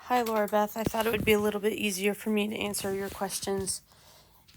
Hi, Laura Beth. I thought it would be a little bit easier for me to answer your questions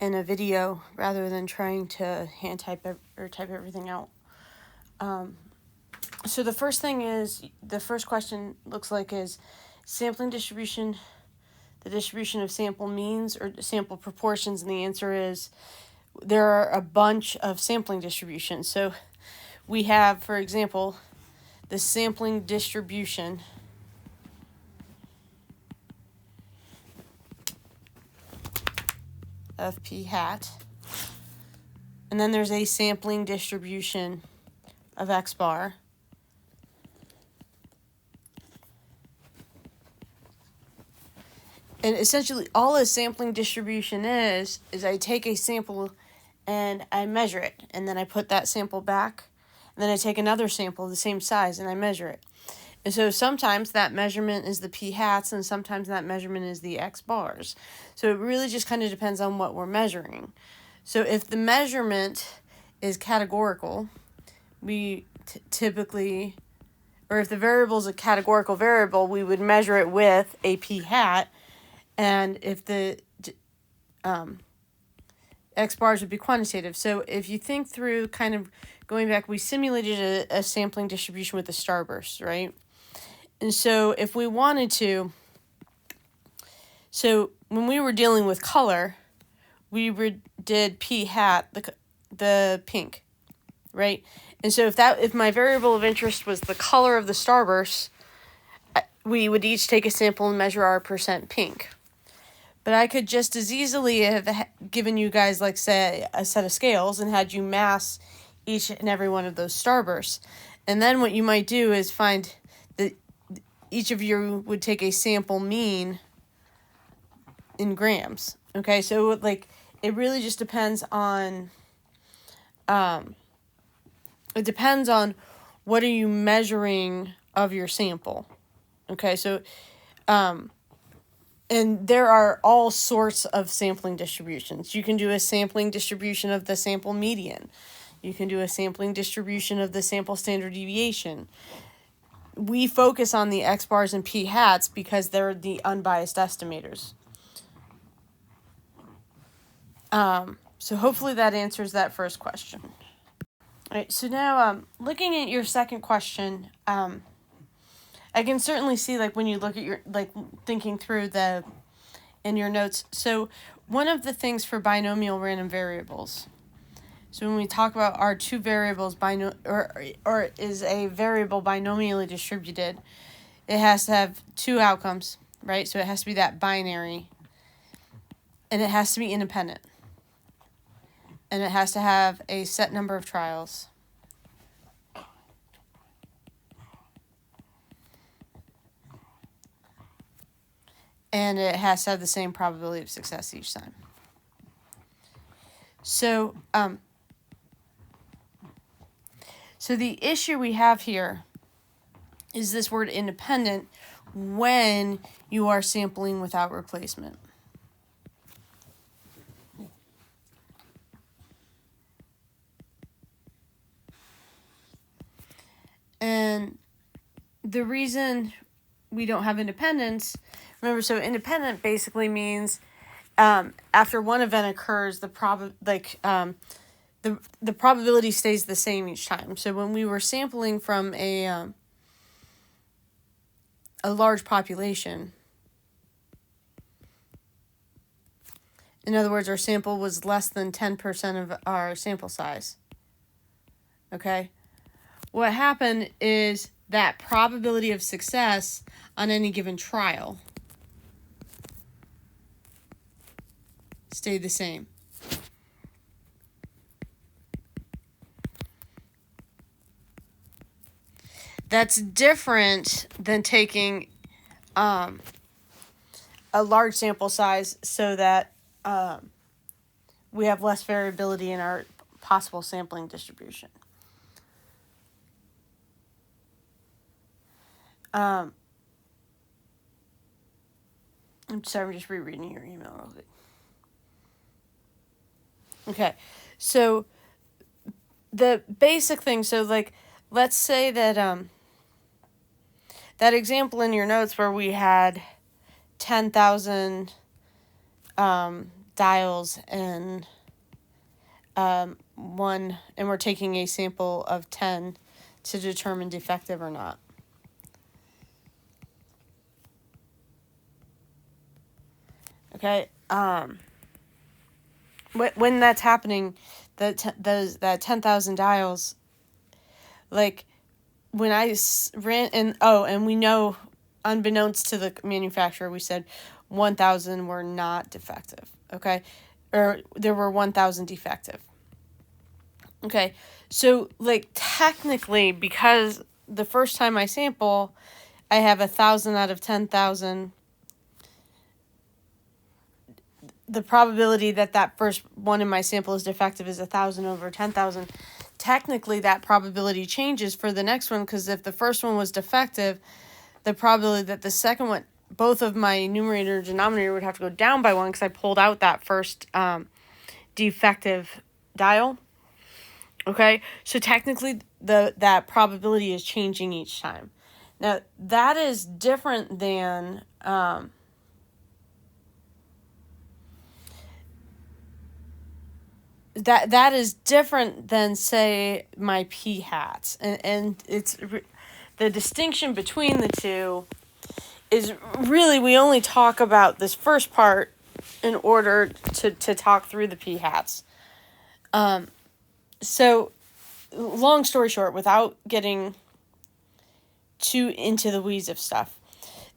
in a video rather than trying to hand type or type everything out. So the first question looks like is sampling distribution, the distribution of sample means or sample proportions, and the answer is there are a bunch of sampling distributions. So we have, for example, the sampling distribution of p hat, and then there's a sampling distribution of x bar, and essentially all a sampling distribution is I take a sample and I measure it, and then I put that sample back, and then I take another sample the same size and I measure it. And so sometimes that measurement is the p hats, and sometimes that measurement is the x bars. So it really just kind of depends on what we're measuring. So if the measurement is categorical, we typically, or if the variable is a categorical variable, we would measure it with a p hat, and if the x bars would be quantitative. So if you think through kind of going back, we simulated a sampling distribution with the starburst, right? And so if we wanted to, so when we were dealing with color, we did p hat, the pink, right? And so if my variable of interest was the color of the starburst, we would each take a sample and measure our percent pink. But I could just as easily have given you guys, like, say, a set of scales and had you mass each and every one of those starbursts. And then what you might do is find that each of you would take a sample mean in grams. Okay, so it really just depends on, it depends on what are you measuring of your sample. Okay, so, and there are all sorts of sampling distributions. You can do a sampling distribution of the sample median. You can do a sampling distribution of the sample standard deviation. We focus on the x bars and p hats because they're the unbiased estimators. So hopefully that answers that first question. All right, so now looking at your second question, I can certainly see, like, when you look at your, like, thinking through in your notes. So one of the things for binomial random variables, so when we talk about our two variables or is a variable binomially distributed, it has to have two outcomes, right? So it has to be that binary, and it has to be independent, and it has to have a set number of trials. And it has to have the same probability of success each time. So, so the issue we have here is this word independent when you are sampling without replacement. And the reason we don't have independence, remember, so independent basically means after one event occurs, the probability stays the same each time. So when we were sampling from a large population, in other words, our sample was less than 10% of our sample size. Okay? What happened is that probability of success on any given trial stayed the same. That's different than taking a large sample size so that we have less variability in our possible sampling distribution. I'm sorry, I'm just rereading your email real quick. Okay, so the basic thing, so, like, let's say that that example in your notes where we had 10,000 dials and and we're taking a sample of 10 to determine defective or not. Okay. When that's happening, that 10,000 dials, like when I ran and we know, unbeknownst to the manufacturer, we said 1,000 were not defective. Okay, or there were 1,000 defective. Okay, so like technically, because the first time I sample, I have 1,000 out of 10,000. The probability that first one in my sample is defective is 1,000 over 10,000. Technically, that probability changes for the next one, because if the first one was defective, the probability that the second one, both of my numerator and denominator would have to go down by 1, because I pulled out that first defective dial. Okay, so technically that probability is changing each time. Now, that is different than that is different than, say, my p-hats. And it's the distinction between the two is really, we only talk about this first part in order to talk through the p-hats. So, long story short, without getting too into the weeds of stuff,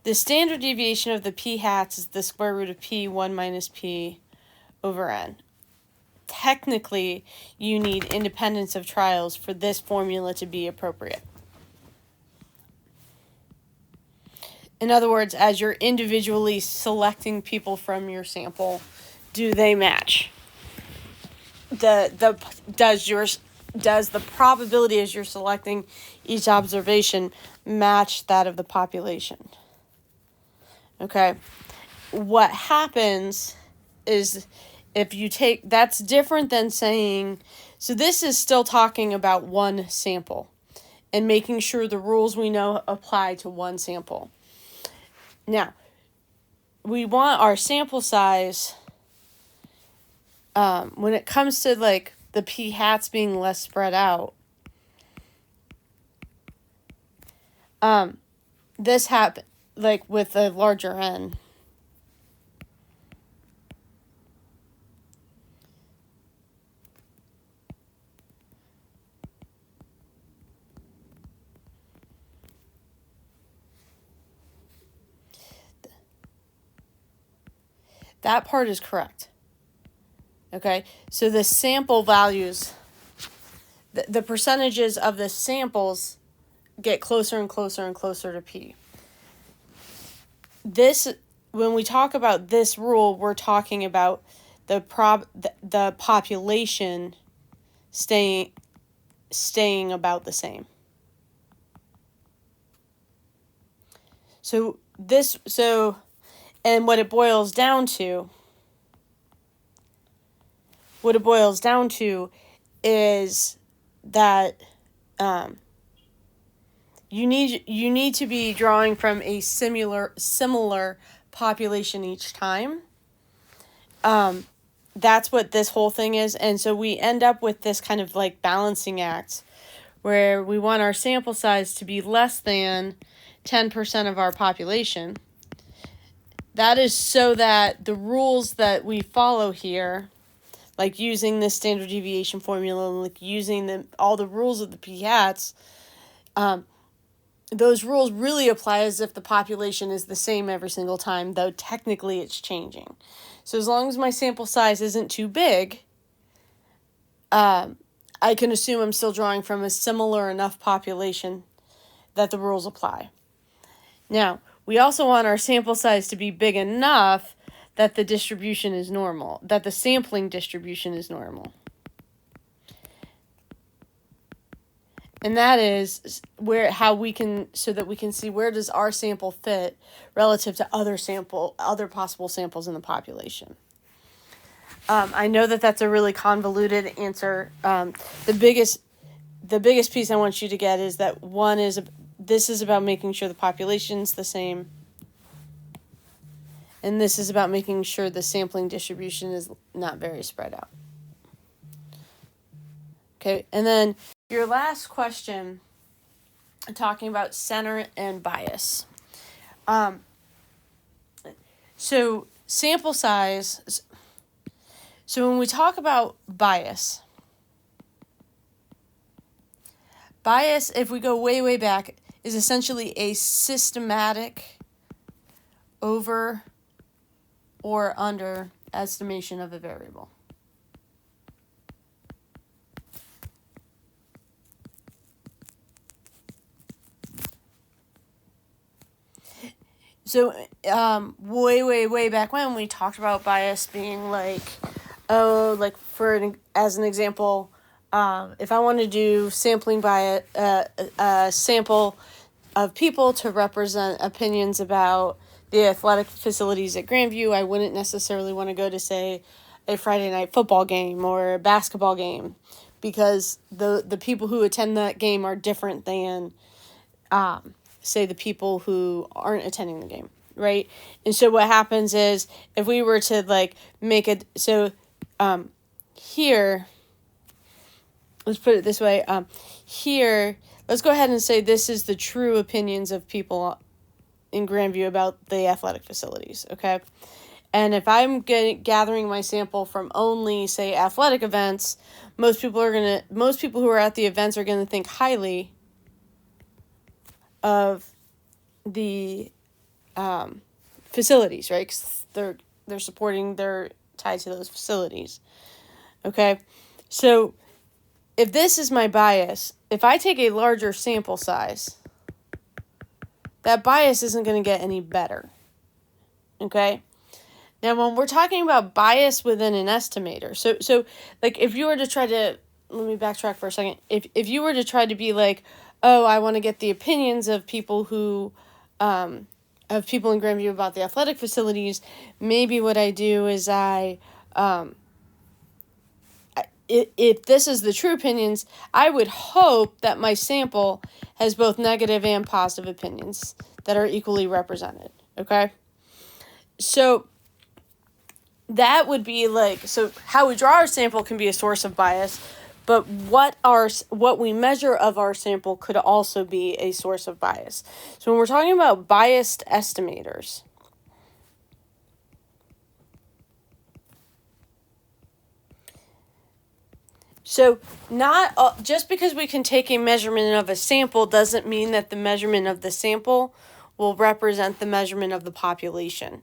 the standard deviation of the p-hats is the square root of p, 1 minus p over n. Technically, you need independence of trials for this formula to be appropriate. In other words, as you're individually selecting people from your sample, do they match? Does the probability as you're selecting each observation match that of the population? Okay. What happens is, if you take, that's different than saying, so this is still talking about one sample and making sure the rules we know apply to one sample. Now, we want our sample size, when it comes to like the p-hats being less spread out, this happen like with a larger n. That part is correct. Okay, so the sample values, the percentages of the samples get closer and closer and closer to p. This, when we talk about this rule, we're talking about the population staying about the same. And what it boils down to is that you need to be drawing from a similar population each time. That's what this whole thing is. And so we end up with this kind of like balancing act where we want our sample size to be less than 10% of our population. That is so that the rules that we follow here, like using this standard deviation formula, like using all the rules of the p-hats, those rules really apply as if the population is the same every single time, though technically it's changing. So as long as my sample size isn't too big, I can assume I'm still drawing from a similar enough population that the rules apply. Now, we also want our sample size to be big enough that the distribution is normal, that the sampling distribution is normal. And that is so that we can see where does our sample fit relative to other possible samples in the population. I know that that's a really convoluted answer. The biggest piece I want you to get is that this is about making sure the population's the same. And this is about making sure the sampling distribution is not very spread out. Okay, and then your last question, talking about center and bias. So sample size, so when we talk about bias, if we go way, way back, is essentially a systematic over or under estimation of a variable. So, way, way, way back when we talked about bias being like, as an example, if I want to do sampling by a sample of people to represent opinions about the athletic facilities at Grandview, I wouldn't necessarily want to go to, say, a Friday night football game or a basketball game, because the people who attend that game are different than say the people who aren't attending the game, right? And so what happens is, if we were to like make it, so here, let's put it this way, here, let's go ahead and say this is the true opinions of people in Grandview about the athletic facilities, okay? And if I'm gathering my sample from only, say, athletic events, most people who are at the events are gonna think highly of the facilities, right? Because they're supporting, they're tied to those facilities. Okay, so if this is my bias, if I take a larger sample size, that bias isn't going to get any better. Okay, now when we're talking about bias within an estimator, so like if you were to try to, let me backtrack for a second. If you were to try to be like, oh, I want to get the opinions of people who, of people in Grandview about the athletic facilities, maybe what I do is if this is the true opinions, I would hope that my sample has both negative and positive opinions that are equally represented, okay? So that would be like, so how we draw our sample can be a source of bias, but what we measure of our sample could also be a source of bias. So when we're talking about biased estimators, so not just because we can take a measurement of a sample doesn't mean that the measurement of the sample will represent the measurement of the population.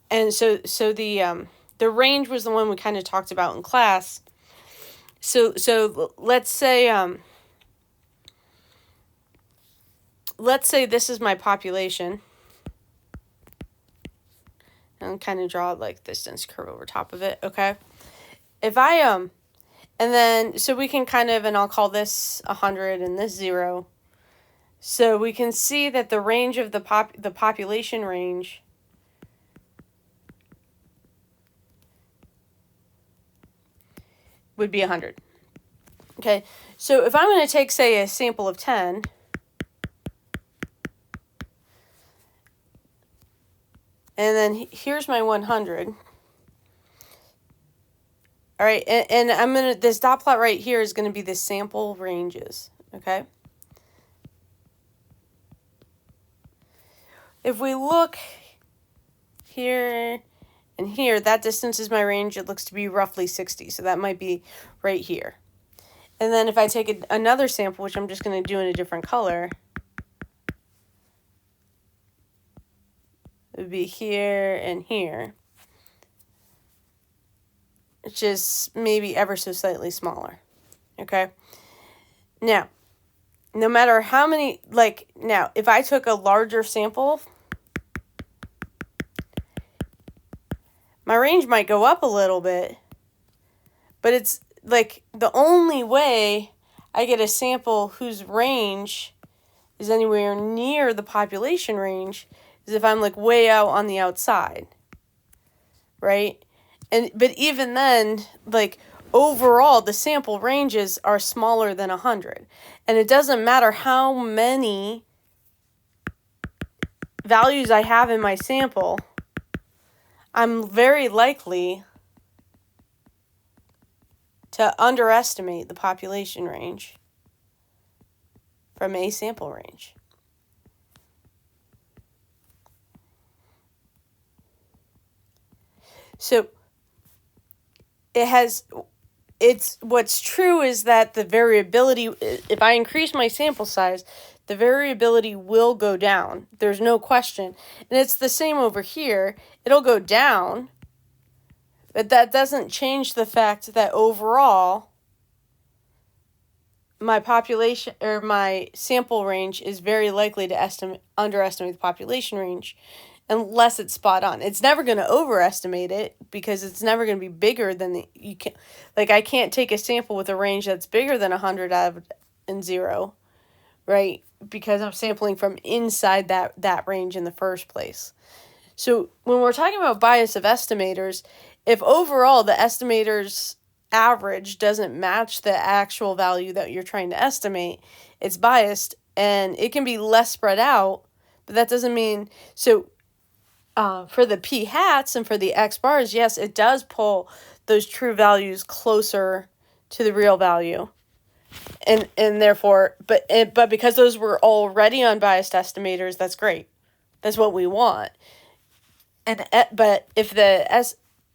And so the range was the one we kind of talked about in class. So let's say this is my population. And kind of draw like this dense curve over top of it, okay? If I and then so we can kind of, and I'll call this 100 and this 0. So we can see that the range of the population range would be 100. Okay, so if I'm going to take, say, a sample of 10, and then here's my 100. All right, and I'm going to, this dot plot right here is going to be the sample ranges, okay? If we look here and here, that distance is my range. It looks to be roughly 60, so that might be right here. And then if I take another sample, which I'm just going to do in a different color, it would be here and here, which is maybe ever so slightly smaller, okay? Now, no matter how many, now, if I took a larger sample, my range might go up a little bit, but it's like the only way I get a sample whose range is anywhere near the population range is if I'm like way out on the outside, right? But even then, like overall, the sample ranges are smaller than 100. And it doesn't matter how many values I have in my sample, I'm very likely to underestimate the population range from a sample range. So what's true is that the variability, if I increase my sample size, the variability will go down. There's no question. And it's the same over here. It'll go down, but that doesn't change the fact that overall my population or my sample range is very likely to underestimate the population range unless it's spot on. It's never going to overestimate it because it's never going to be bigger than I can't take a sample with a range that's bigger than 100 out of 0, right? Because I'm sampling from inside that range in the first place. So when we're talking about bias of estimators, if overall the estimator's average doesn't match the actual value that you're trying to estimate, it's biased, and it can be less spread out, but that doesn't mean... So for the p hats and for the x bars, yes, it does pull those true values closer to the real value. And therefore, but because those were already unbiased estimators, that's great. That's what we want. But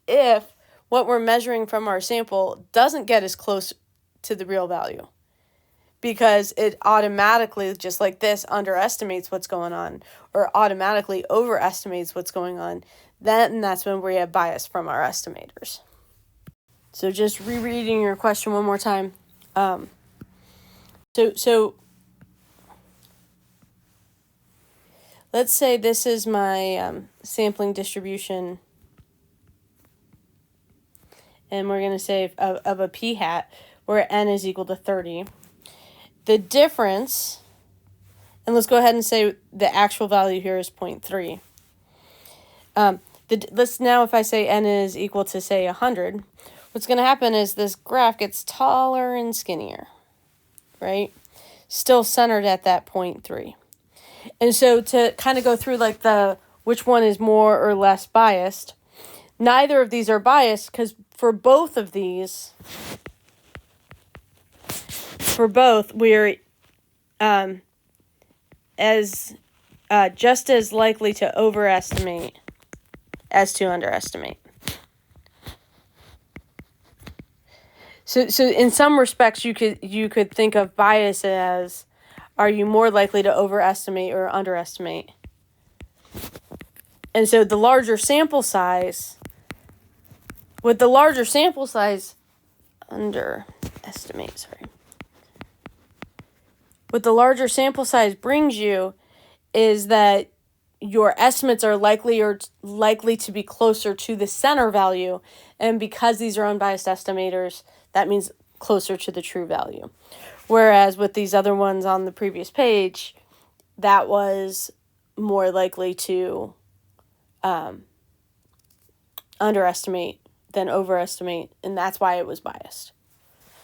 if what we're measuring from our sample doesn't get as close to the real value, because it automatically, just like this, underestimates what's going on or automatically overestimates what's going on, then that's when we have bias from our estimators. So just rereading your question one more time. So let's say this is my sampling distribution, and we're going to say of a p hat where n is equal to 30. The difference, and let's go ahead and say the actual value here is 0.3. Let's now, if I say n is equal to, say, 100, what's going to happen is this graph gets taller and skinnier, right? Still centered at that 0.3. And so to kind of go through like which one is more or less biased, neither of these are biased because for both, we're just as likely to overestimate as to underestimate. So in some respects, you could think of bias as, are you more likely to overestimate or underestimate? And so with the larger sample size, what the larger sample size brings you is that your estimates are likely to be closer to the center value, and because these are unbiased estimators, that means closer to the true value. Whereas with these other ones on the previous page, that was more likely to underestimate than overestimate, and that's why it was biased.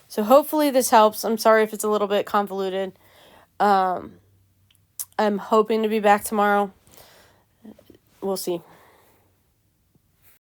So hopefully this helps. I'm sorry if it's a little bit convoluted. I'm hoping to be back tomorrow. We'll see.